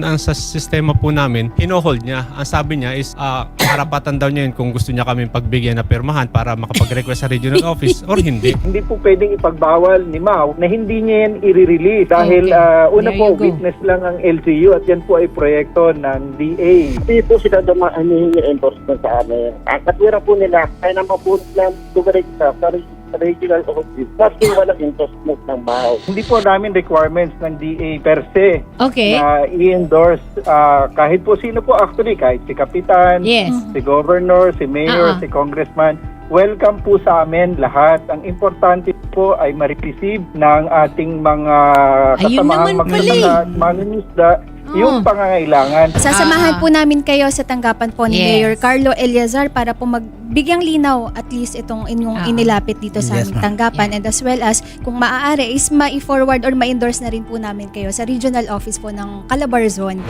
ang sa sistema po namin, hino-hold niya. Ang sabi niya is karapatan daw niya yun kung gusto niya kami pagbigyan na pirmahan para makapag-request sa regional office or hindi. Hindi po pwedeng ipagbawal ni Mau na hindi niya yan i-release dahil una There po, you go. witness lang ang LGU at yan po ay proyekto ng DA. Hindi po sila humihingi endorsement sa amin. Ang katwira po nila, kaya naman po lang dumiretso sa regional office kasi walang endorsement ng MAU. Hindi po namin requirements ng DA per se Okay. na i-endorse kahit po sino po actually, kahit si Kapitan, Yes. si Governor, si Mayor, Ah. si Congressman. Welcome po sa amin lahat. Ang importante po ay ma-receive ng ating mga Ayun kasamahang naman pala eh. mangingisda yung pangangailangan. Sasamahan po namin kayo sa tanggapan po ni Yes. Mayor Carlo Eliazar para po magbigyang linaw at least itong inyong inilapit dito sa Yes, aming ma'am. tanggapan, and as well as kung maaari is ma-forward or ma-endorse na rin po namin kayo sa regional office po ng Calabar Zone.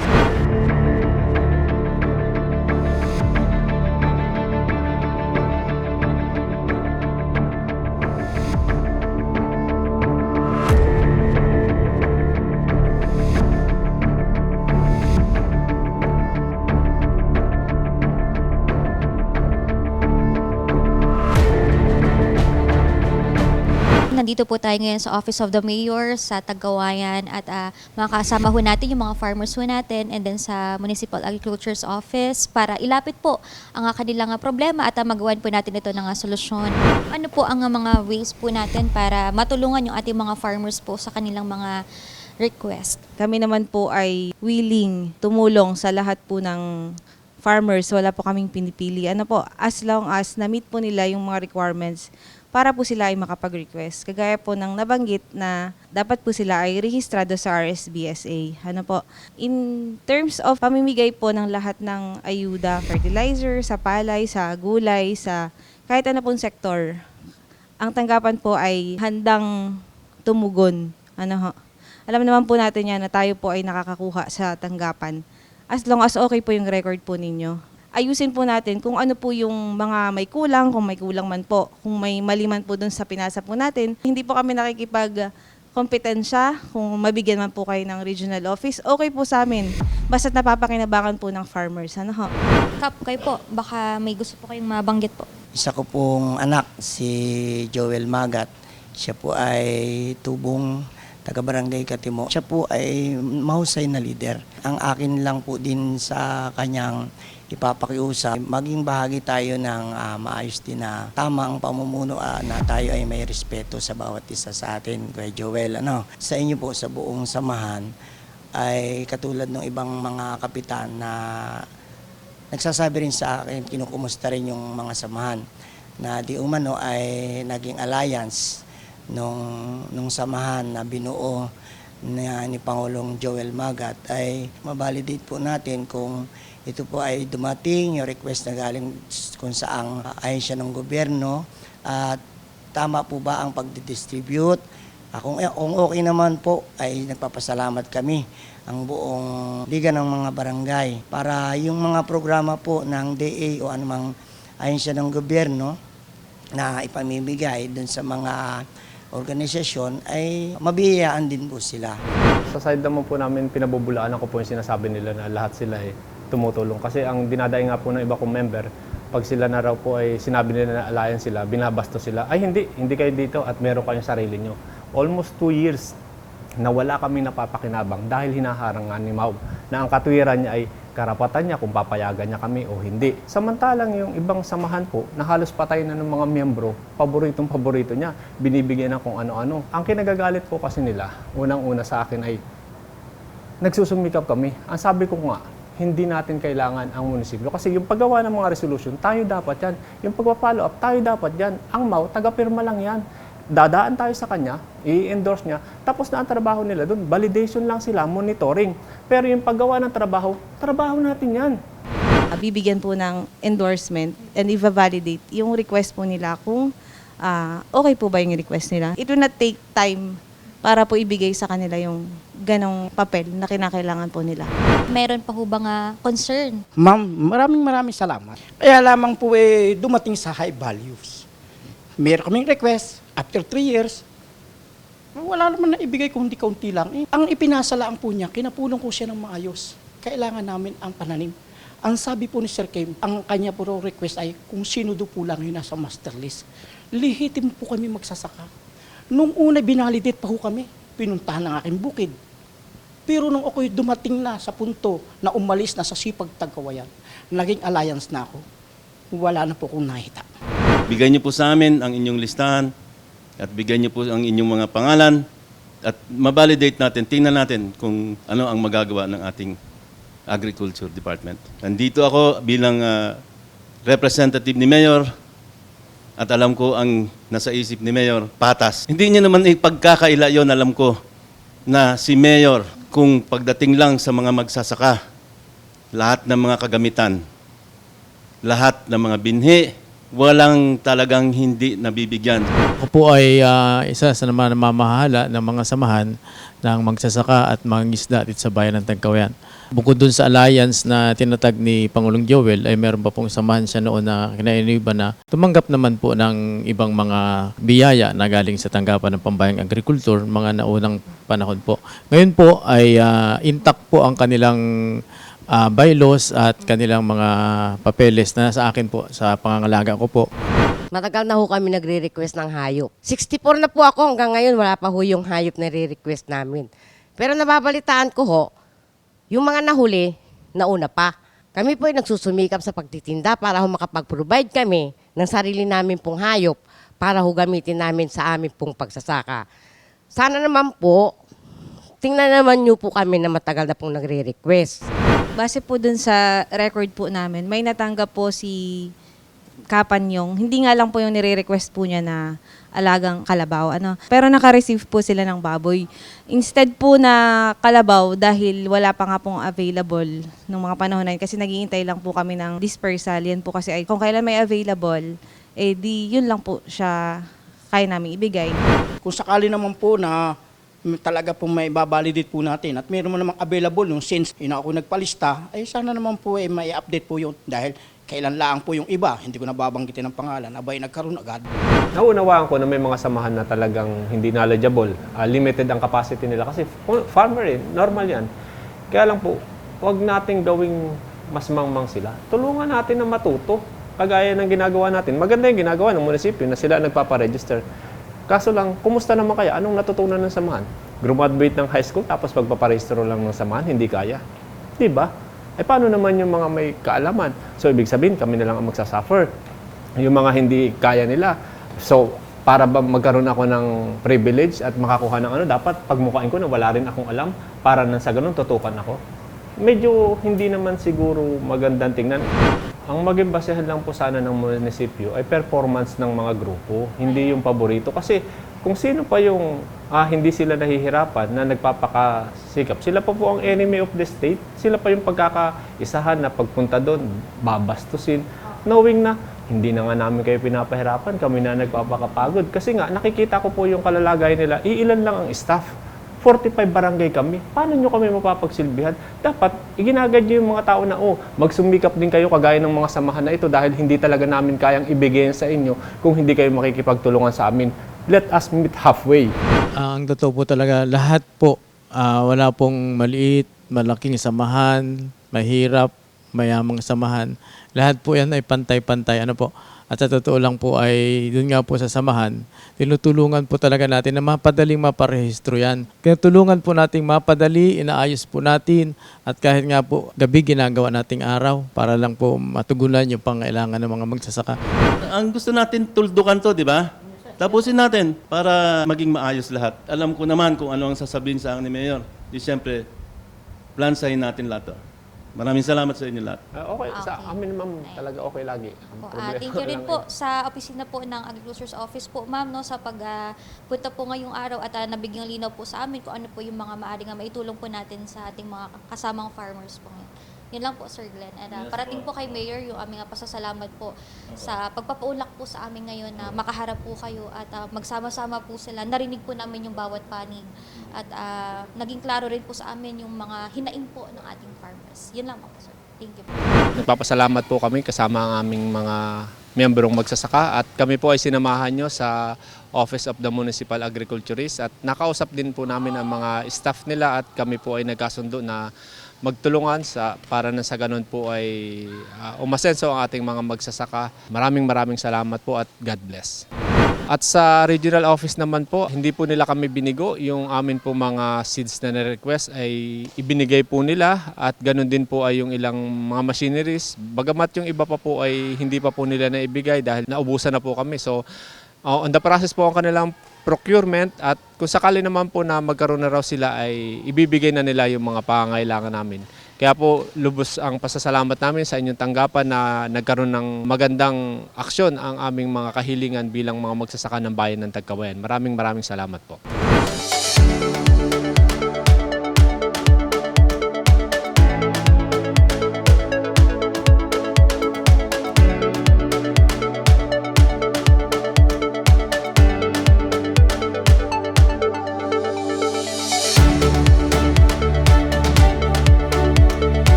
Nandito po tayo ngayon sa Office of the Mayor sa Tagkawayan at makakasama ho natin yung mga farmers ho natin and then sa Municipal Agriculture's Office para ilapit po ang kanilang problema at magawan po natin ito ng solusyon. Ano po ang mga ways po natin para matulungan yung ating mga farmers po sa kanilang mga request? Kami naman po ay willing tumulong sa lahat po ng farmers. Wala po kaming pinipili. Ano po, as long as na-meet po nila yung mga requirements para po sila ay makapag-request. Kagaya po ng nabanggit na dapat po sila ay rehistrado sa RSBSA. Ano po, in terms of pamimigay po ng lahat ng ayuda, fertilizer, sa palay, sa gulay, sa kahit ano pong sektor, ang tanggapan po ay handang tumugon. Ano ho? Alam naman po natin yan na tayo po ay nakakakuha sa tanggapan. As long as okay po yung record po ninyo. Ayusin po natin kung ano po yung mga may kulang, kung may kulang man po, kung may mali man po dun sa pinasa po natin. Hindi po kami nakikipag-kompetensya kung mabigyan man po kayo ng regional office. Okay po sa amin. Basta't napapakinabangan po ng farmers. Ano ho? Kap, kayo po, baka may gusto po kayong mabanggit po. Isa ko pong anak, si Joel Magat. Siya po ay tubong taga-barangay Katimo. Siya po ay mahusay na leader. Ang akin lang po din sa kanyang ipapakiusap, maging bahagi tayo ng maayos din na tama ang pamumuno na tayo ay may respeto sa bawat isa sa atin, Kuya Joel. Sa inyo po, sa buong samahan, ay katulad ng ibang mga kapitan na nagsasabi rin sa akin, kinukumusta rin yung mga samahan na di umano ay naging alliance nung samahan na binuo ni Pangulong Joel Magat ay mabalidate po natin kung ito po ay dumating, yung request na galing kung saang ahensya ng gobyerno at tama po ba ang pagdidistribute. Kung okay naman po ay nagpapasalamat kami ang buong liga ng mga barangay para yung mga programa po ng DA o anumang ahensya ng gobyerno na ipamimigay dun sa mga organisasyon ay mabiyayaan din po sila. Sa side naman po namin, pinabubulaan ako po yung sinasabi nila na lahat sila ay tumutulong. Kasi ang dinadaing nga po ng iba kong member, pag sila na raw po ay sinabi nila na alliance sila, binabasto sila, ay hindi kayo dito at meron kayong sarili nyo. Almost 2 years na wala kami napapakinabang dahil hinaharangan ni Mau na ang katwiran niya ay karapatan niya kung papayagan niya kami o hindi. Samantalang yung ibang samahan po na halos patay na ng mga miyembro, paborito niya, binibigyan ng kung ano-ano. Ang kinagagalit po kasi nila, unang-una sa akin ay nagsusumikap kami. Ang sabi ko nga, hindi natin kailangan ang munisipyo. Kasi yung paggawa ng mga resolution, tayo dapat yan. Yung pagpa-follow up, tayo dapat yan. Ang Mau, taga-pirma lang yan. Dadaan tayo sa kanya, i-endorse niya, tapos na ang trabaho nila doon. Validation lang sila, monitoring. Pero yung paggawa ng trabaho natin yan. Bibigyan po ng endorsement and i-validate yung request po nila kung okay po ba yung request nila. It will not take time para po ibigay sa kanila yung ganong papel na kinakailangan po nila. Meron pa ho bang concern? Ma'am, maraming salamat. Kaya lamang po dumating sa high values. Meron kaming request, after 3 years, wala naman na ibigay kung hindi kaunti lang. Ang ipinasa lang po niya, kinapulong ko siya ng maayos. kailangan namin ang pananim. Ang sabi po ni Sir Kim, ang kanya po raw request ay kung sino do po lang yung nasa master list. Lihitim po kami magsasaka. Nung una, binalidate pa ho kami. Pinuntahan ng aking bukid. Pero nung ako'y dumating na sa punto na umalis na sa Sipag Tagkawayan, naging alliance na ako. Wala na po akong nakita. Bigyan niyo po sa amin ang inyong listahan at bigyan niyo po ang inyong mga pangalan at mabalidate natin, tingnan natin kung ano ang magagawa ng ating Agriculture Department. Nandito ako bilang representative ni Mayor at alam ko ang nasa isip ni Mayor, patas. Hindi niya naman ipagkakaila yon, alam ko, na si Mayor, kung pagdating lang sa mga magsasaka, lahat ng mga kagamitan, lahat ng mga binhi, walang talagang hindi nabibigyan. Ako po ay isa sa naman namamahala ng mga samahan ng magsasaka at mga isda dito sa bayan ng Tagkawayan. Bukod dun sa alliance na tinatag ni Pangulong Joel, ay meron pa pong samahan siya noon na kinainuban na tumanggap naman po ng ibang mga biyaya na galing sa tanggapan ng Pambayang Agriculture, mga naunang panahon po. Ngayon po ay intact po ang kanilang bylaws at kanilang mga papeles na sa akin po, sa pangangalaga ko po. Matagal na ho kami nagre-request ng hayop. 64 na po ako, hanggang ngayon wala pa ho yung hayop na re-request namin. Pero nababalitaan ko ho, yung mga nahuli, nauna pa. Kami po ay nagsusumikap sa pagtitinda para ho makapag-provide kami ng sarili namin pong hayop para ho gamitin namin sa amin pong pagsasaka. Sana naman po, tingnan naman nyo po kami na matagal na pong nagre-request. Base po dun sa record po namin, may natanggap po si Kapanyong. Hindi nga lang po yung nire-request po niya na alagang kalabaw. Pero naka-receive po sila ng baboy. Instead po na kalabaw, dahil wala pa nga pong available nung mga panahon na yun, kasi naghihintay lang po kami ng dispersal. Yan po kasi ay kung kailan may available, eh di yun lang po siya kaya namin ibigay. Kung sakali naman po na talaga po may babalidate po natin at meron mo namang available nung since ako nagpalista, ay sana naman po may update po yun dahil kailan lang po yung iba, hindi ko nababanggitin ng pangalan, abay nagkaroon agad. Naunawaan ko na may mga samahan na talagang hindi knowledgeable. Limited ang capacity nila kasi farmer normal yan. Kaya lang po, huwag nating gawing mas mangmang sila. Tulungan natin na matuto. Kagaya ng ginagawa natin. Maganda yung ginagawa ng munisipyo na sila nagpaparegister. Kaso lang, kumusta naman kaya? Anong natutunan ng samahan? Graduate ng high school tapos pagpaparehistro lang ng samahan, hindi kaya. Di ba? Paano naman yung mga may kaalaman? So, ibig sabihin, kami na lang ang magsasuffer. Yung mga hindi kaya nila. So, para ba magkaroon ako ng privilege at makakuha ng dapat pagmukhain ko na wala rin akong alam para nang sa ganun tutukan ako. Medyo hindi naman siguro magandang tingnan. Ang maging basehan lang po sana ng munisipyo ay performance ng mga grupo, hindi yung paborito. Kasi kung sino pa yung hindi sila nahihirapan na nagpapakasikap, sila pa po ang enemy of the state, sila pa yung pagkakaisahan na pagpunta doon, babastusin, knowing na hindi na nga namin kayo pinapahirapan, kami na nagpapakapagod. Kasi nga, nakikita ko po yung kalalagay nila, iilan lang ang staff. 45 barangay kami. Paano nyo kami mapapagsilbihan? Dapat, iginagad nyo yung mga tao na, magsumikap din kayo kagaya ng mga samahan na ito dahil hindi talaga namin kayang ibigay sa inyo kung hindi kayo makikipagtulungan sa amin. Let us meet halfway. Ang totoo po talaga, lahat po, wala pong maliit, malaking samahan, mahirap, mayamang samahan. Lahat po yan ay pantay-pantay. At sa totoo lang po ay dun nga po sa samahan, tinutulungan po talaga natin na mapadaling maparehistro yan. Kaya tulungan po nating mapadali, inaayos po natin at kahit nga po gabi ginagawa nating araw para lang po matugunan yung pangailangan ng mga magsasaka. Ang gusto natin tuldukan to, di ba? Tapusin natin para maging maayos lahat. Alam ko naman kung ano ang sasabihin sa akin ni Mayor. Di siyempre, plansahin natin lahat to. Maraming salamat sa inyo lahat. Okay. Sa amin, ma'am, talaga okay lagi. Thank you rin po sa opisina po ng Agriculture's Office po, ma'am, sa pagpunta po ngayong araw at nabigyang linaw po sa amin kung ano po yung mga maaaring maitulong po natin sa ating mga kasamang farmers po ngayon. Yun lang po, Sir Glenn. And parating po kay Mayor yung aming pasasalamat po sa pagpapaulak po sa amin ngayon na makaharap po kayo at magsama-sama po sila. Narinig po namin yung bawat panig at naging klaro rin po sa amin yung mga hinaing po ng ating farmers. Yun lang po, Sir. Thank you po. Nagpapasalamat po kami kasama ang aming mga miyembrong magsasaka at kami po ay sinamahan nyo sa Office of the Municipal Agriculturist at nakausap din po namin ang mga staff nila at kami po ay nagkasundo na magtulungan para na sa ganun po ay umasenso ang ating mga magsasaka. Maraming salamat po at God bless. At sa regional office naman po, hindi po nila kami binigo. Yung amin po mga seeds na na-request ay ibinigay po nila at ganun din po ay yung ilang mga machineries. Bagamat yung iba pa po ay hindi pa po nila naibigay dahil naubusan na po kami. So on the process po ang kanilang procurement at kung sakali naman po na magkaroon na raw sila ay ibibigay na nila yung mga pangangailangan namin. Kaya po lubos ang pasasalamat namin sa inyong tanggapan na nagkaroon ng magandang aksyon ang aming mga kahilingan bilang mga magsasaka ng bayan ng Tagkawayan. Maraming salamat po.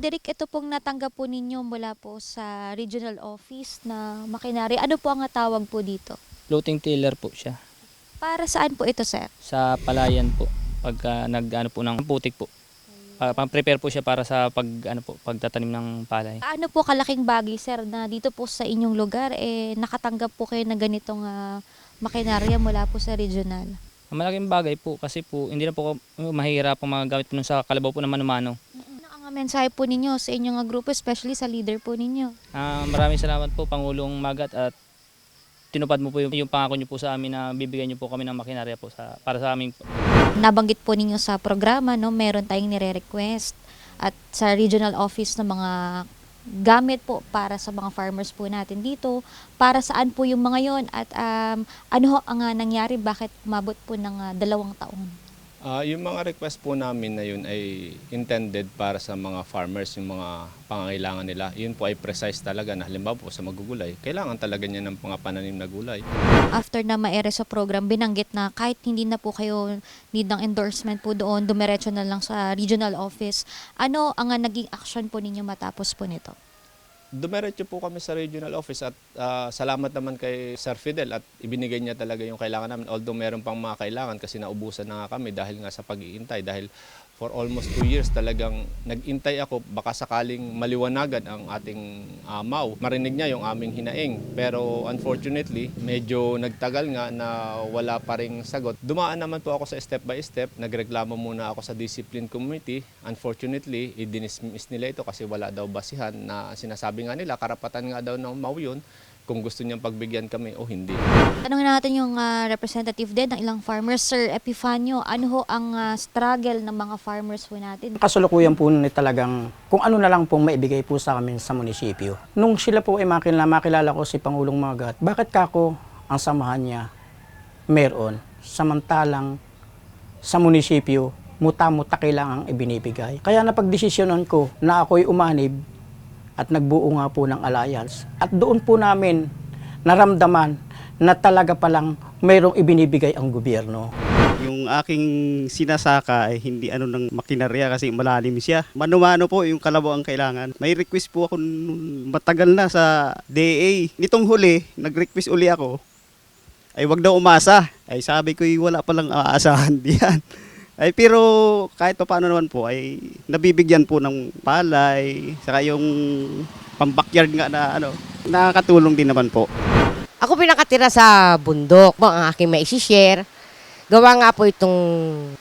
Roderick, ito pong natanggap po ninyo mula po sa regional office na makinarya. Ano po ang tawag po dito? Floating tiller po siya. Para saan po ito, sir? Sa palayan po. Pagka nag-ano po ng putik po. Pang-prepare po siya para sa pagtatanim ng palay. Ano po kalaking bagay, sir, na dito po sa inyong lugar, nakatanggap po kayo ng ganitong makinarya mula po sa regional? Malaking bagay po kasi po hindi na po mahirap pong magagamit po sa kalabaw po na mano-mano. Mensahe po ninyo sa inyong grupo, especially sa leader po ninyo? Maraming salamat po, Pangulong Magat, at tinupad mo po yung pangako niyo po sa amin na bibigyan niyo po kami ng makinarya po para sa amin po. Nabanggit po ninyo sa programa, no, meron tayong nire-request at sa regional office ng mga gamit po para sa mga farmers po natin dito. Para saan po yung mga yon at ano ang nangyari, bakit umabot po ng 2 taon? Yung mga request po namin na yun ay intended para sa mga farmers, yung mga pangangailangan nila. Yun po ay precise talaga na halimbawa po sa magugulay, kailangan talaga niya ng mga pananim na gulay. After na ma-ere sa program, binanggit na kahit hindi na po kayo need ng endorsement po doon, dumiretso na lang sa regional office. Ano ang naging action po ninyo matapos po nito? Dumiretso po kami sa regional office at salamat naman kay Sir Fidel at ibinigay niya talaga yung kailangan namin. Although meron pang mga kailangan kasi naubusan na nga kami dahil nga sa pag-iintay. Dahil for almost 2 years talagang nag-intay ako baka sakaling maliwanagan ang ating MAU. Marinig niya yung aming hinaing. Pero unfortunately, medyo nagtagal nga na wala pa ring sagot. Dumaan naman po ako sa step by step. Nagreklamo muna ako sa discipline committee. Unfortunately, i-dismiss nila ito kasi wala daw basihan na sinasabi nga nila, karapatan nga daw ng MAU yun kung gusto niyang pagbigyan kami o hindi. Tanungin natin yung representative din ng ilang farmers. Sir Epifanio, ano ho ang struggle ng mga farmers po natin? Kasulukuyan po nila talagang kung ano na lang pong maibigay po sa amin sa munisipyo. Nung sila po ay makilala ko si Pangulong Magat, bakit kako ang samahan niya meron, samantalang sa munisipyo muta-muta kailangang ibinibigay. Kaya napagdesisyonan ko na ako'y umanib at nagbuo nga po ng alliance. At doon po namin naramdaman na talaga palang mayroong ibinibigay ang gobyerno. Yung aking sinasaka ay hindi ng makinarya kasi malalim siya. Mano-mano po yung kalabaw ang kailangan. May request po ako matagal na sa DA. Nitong huli, nag-request uli ako. Ay wag daw umasa. Ay sabi ko wala palang aasahan diyan. Ay pero kahit pa paano naman po ay nabibigyan po ng palay, saka yung pang-backyard nga na nakakatulong din naman po. Ako pinakatira sa bundok, ang aking maisishare. Gawa nga po itong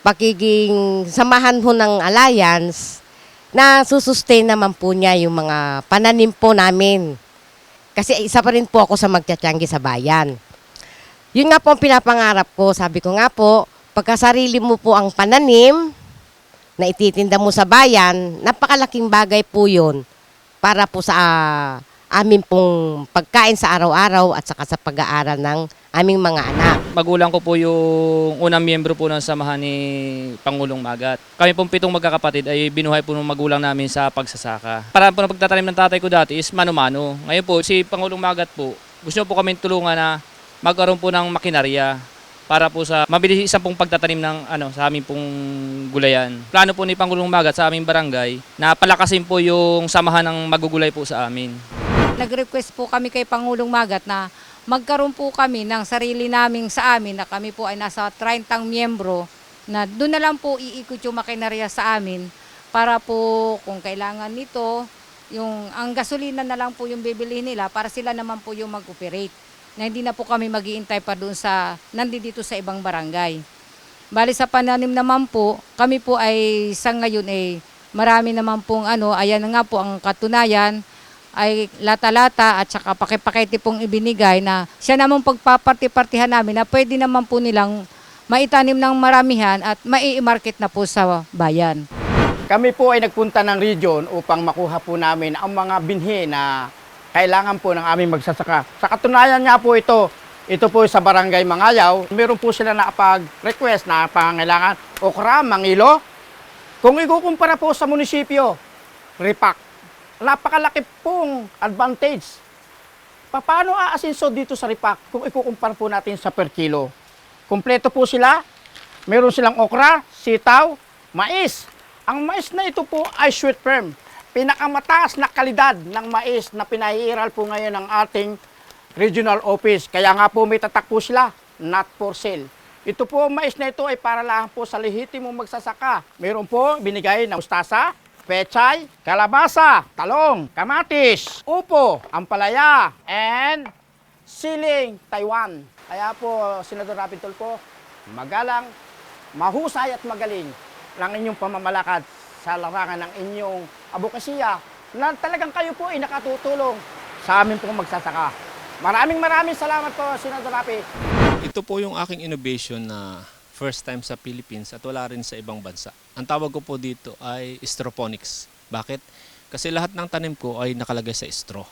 pagiging samahan ho ng alliance na susustain naman po niya yung mga pananim po namin. Kasi isa pa rin po ako sa magtiyanggi sa bayan. Yun nga po ang pinapangarap ko. Sabi ko nga po, pagkasarili mo po ang pananim na ititinda mo sa bayan, napakalaking bagay po yun para po sa amin pong pagkain sa araw-araw at saka sa pag-aaral ng aming mga anak. Magulang ko po yung unang miyembro po ng samahan ni Pangulong Magat. Kami pong 7 magkakapatid ay binuhay po ng magulang namin sa pagsasaka. Para po ng pagtatanim ng tatay ko dati is mano-mano. Ngayon po, si Pangulong Magat po, gusto po kami tulungan na magkaroon po ng makinarya para po sa mabilis isang pong pagtatanim ng sa aming pong gulayan. Plano po ni Pangulong Magat sa aming barangay na palakasin po yung samahan ng magugulay po sa amin. Nag-request po kami kay Pangulong Magat na magkaroon po kami ng sarili naming sa amin na kami po ay nasa 30 miyembro na doon na lang po iikot yung makinarya sa amin para po kung kailangan nito, ang gasolina na lang po yung bibili nila para sila naman po yung mag-operate. Na hindi na po kami mag-iintay pa doon nandito sa ibang barangay. Bali sa pananim naman po, kami po ay sa ngayon marami naman pong ayan nga po ang katunayan ay lata-lata at saka pakipakete pong ibinigay na siya naman pagpaparti-partihan namin na pwede naman po nilang maitanim ng maramihan at mai-market na po sa bayan. Kami po ay nagpunta ng region upang makuha po namin ang mga binhi na kailangan po ng aming magsasaka. Sa katunayan nga po ito po sa Barangay Mangayaw, meron po sila na pag-request na pangangailangan okra, mangilo. Kung ikukumpara po sa munisipyo, Ripac, napakalaki pong advantage. Paano aasinso dito sa Ripac kung ikukumpara po natin sa per kilo? Kompleto po sila, meron silang okra, sitaw, mais. Ang mais na ito po ay sweet firm. Pinakamataas na kalidad ng mais na pinahihiral po ngayon ng ating regional office. Kaya nga po may tatak po sila, not for sale. Ito po, mais na ito ay para lang po sa lehitimong magsasaka. Meron po binigay na mustasa, pechay, kalabasa, talong, kamatis, upo, ampalaya, and siling Taiwan. Kaya po, Senador Rapi Tulfo, magalang, mahusay at magaling ng inyong pamamalakad sa larangan ng inyong abokasya na talagang kayo po ay nakatutulong sa amin pong magsasaka. Maraming salamat po, Senador Rapi. Ito po yung aking innovation na first time sa Philippines at wala rin sa ibang bansa. Ang tawag ko po dito ay stroponics. Bakit? Kasi lahat ng tanim ko ay nakalagay sa straw.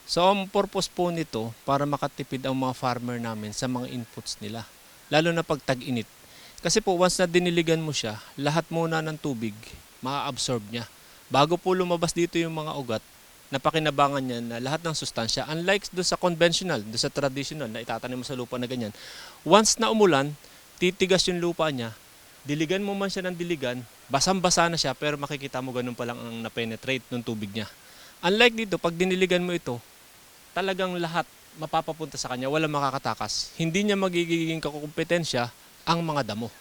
So ang purpose po nito para makatipid ang mga farmer namin sa mga inputs nila. Lalo na pag tag-init. Kasi po once na diniligan mo siya, lahat muna ng tubig maa-absorb niya. Bago po lumabas dito yung mga ugat, napakinabangan niya na lahat ng sustansya. Unlike doon sa conventional, doon sa traditional na itatanim mo sa lupa na ganyan, once na umulan, titigas yung lupa niya, diligan mo man siya ng diligan, basang-basa na siya pero makikita mo ganun pa lang ang na-penetrate ng tubig niya. Unlike dito, pag diniligan mo ito, talagang lahat mapapapunta sa kanya, walang makakatakas. Hindi niya magiging kakumpetensya ang mga damo.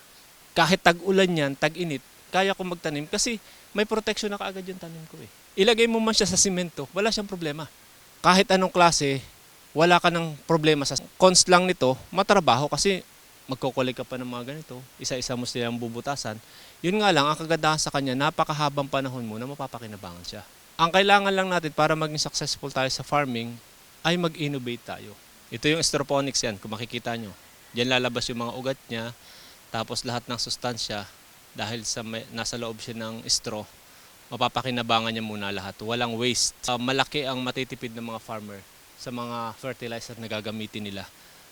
Kahit tag-ulan yan, tag-init, kaya ko magtanim kasi may protection na kaagad yung tanim ko eh. Ilagay mo man siya sa simento, wala siyang problema. Kahit anong klase, wala ka ng problema. Sa cons lang nito, matrabaho kasi magkukulik ka pa ng mga ganito, isa-isa mo silang bubutasan. Yun nga lang, ang kagandahan sa kanya, napakahabang panahon mo na mapapakinabangan siya. Ang kailangan lang natin para maging successful tayo sa farming ay mag-innovate tayo. Ito yung stroponics yan, kung makikita nyo. Diyan lalabas yung mga ugat niya, tapos lahat ng sustansya, dahil nasa loob siya ng straw, mapapakinabangan niya muna lahat. Walang waste. Malaki ang matitipid ng mga farmer sa mga fertilizer na gagamitin nila.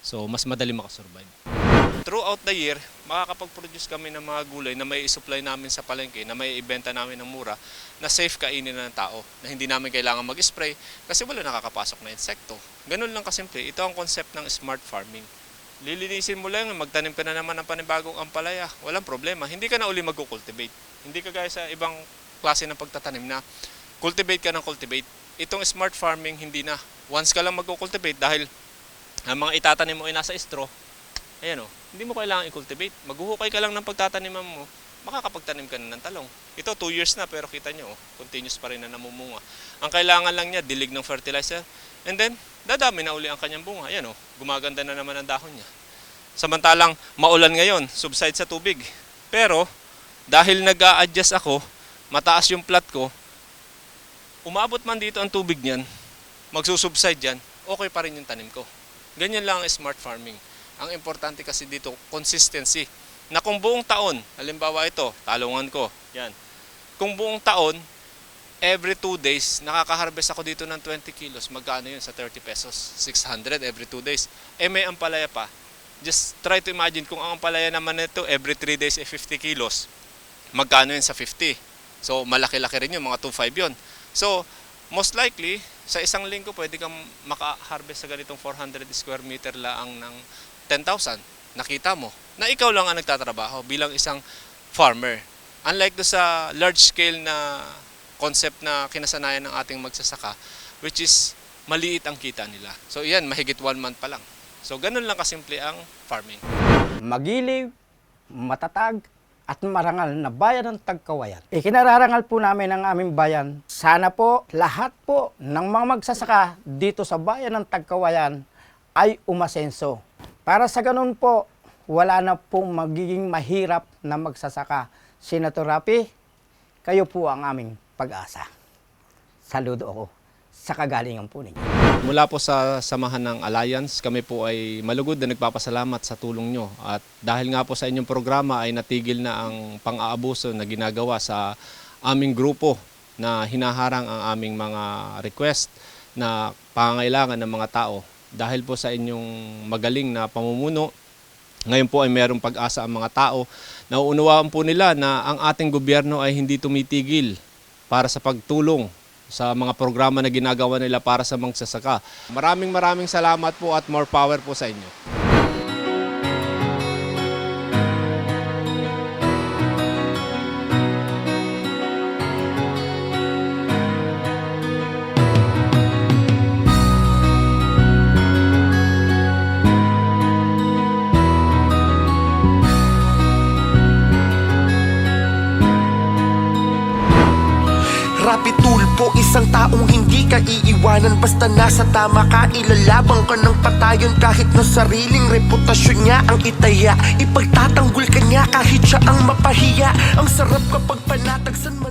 So, mas madali makasurvive. Throughout the year, makakapag-produce kami ng mga gulay na may i-supply namin sa palengke, na may ibenta namin ng mura, na safe kainin ng tao, na hindi namin kailangan mag-spray kasi wala nakakapasok na insekto. Ganun lang kasimple. Ito ang concept ng smart farming. Lilinisin mo lang, magtanim ka na naman ng panibagong ampalaya. Walang problema. Hindi ka na uli mag-cultivate. Hindi ka gaya sa ibang klase ng pagtatanim na cultivate ka ng cultivate. Itong smart farming, hindi na. Once ka lang mag-cultivate dahil ang mga itatanim mo ay nasa straw, ayan o, hindi mo kailangan i-cultivate. Maghuhukay ka lang ng pagtataniman mo, makakapagtanim ka na ng talong. Ito 2 years na pero kita nyo, continuous pa rin na namumunga. Ang kailangan lang niya, dilig ng fertilizer, and then dadami na uli ang kanyang bunga. Ayan o, gumaganda na naman ang dahon niya. Samantalang maulan ngayon, subside sa tubig. Pero dahil nag-a-adjust ako, mataas yung plot ko, umabot man dito ang tubig niyan, magsusubside yan, okay pa rin yung tanim ko. Ganyan lang ang smart farming. Ang importante kasi dito, consistency. Na kung buong taon, halimbawa ito, talungan ko, yan. Kung buong taon, every 2 days, nakaka-harvest ako dito ng 20 kilos. Magkano yun sa 30 pesos? 600 every 2 days. Eh may ampalaya pa. Just try to imagine kung ang ampalaya naman nito every 3 days ay 50 kilos. Magkano yun sa 50? So malaki-laki rin yun, mga 2.5 yun. So most likely, sa isang linggo pwede kang maka-harvest sa ganitong 400 square meter lang ng 10,000. Nakita mo na ikaw lang ang nagtatrabaho bilang isang farmer. Unlike do sa large scale na concept na kinasanayan ng ating magsasaka, which is maliit ang kita nila. So yan, mahigit 1 month pa lang. So ganun lang kasimple ang farming. Magiliw, matatag, at marangal na bayan ng Tagkawayan. Ikinararangal po namin ang aming bayan. Sana po lahat po ng mga magsasaka dito sa bayan ng Tagkawayan ay umasenso. Para sa ganun po, wala na pong magiging mahirap na magsasaka. Senator Rapi, kayo po ang aming pag-asa. Saludo ako sa kagalingan po ninyo. Mula po sa samahan ng Alliance, kami po ay malugod na nagpapasalamat sa tulong nyo. At dahil nga po sa inyong programa ay natigil na ang pang-aabuso na ginagawa sa aming grupo na hinaharang ang aming mga request na pangangailangan ng mga tao. Dahil po sa inyong magaling na pamumuno, ngayon po ay mayroong pag-asa ang mga tao. Nauunawaan po nila na ang ating gobyerno ay hindi tumitigil para sa pagtulong sa mga programa na ginagawa nila para sa magsasaka. Maraming salamat po at more power po sa inyo. Rapi Tulfo, isang taong hindi ka iiwanan. Basta nasa tama ka, ilalabang ka ng patayon. Kahit na sariling reputasyon niya ang itaya, ipagtatanggol ka niya kahit siya ang mapahiya. Ang sarap kapag panatagsan mo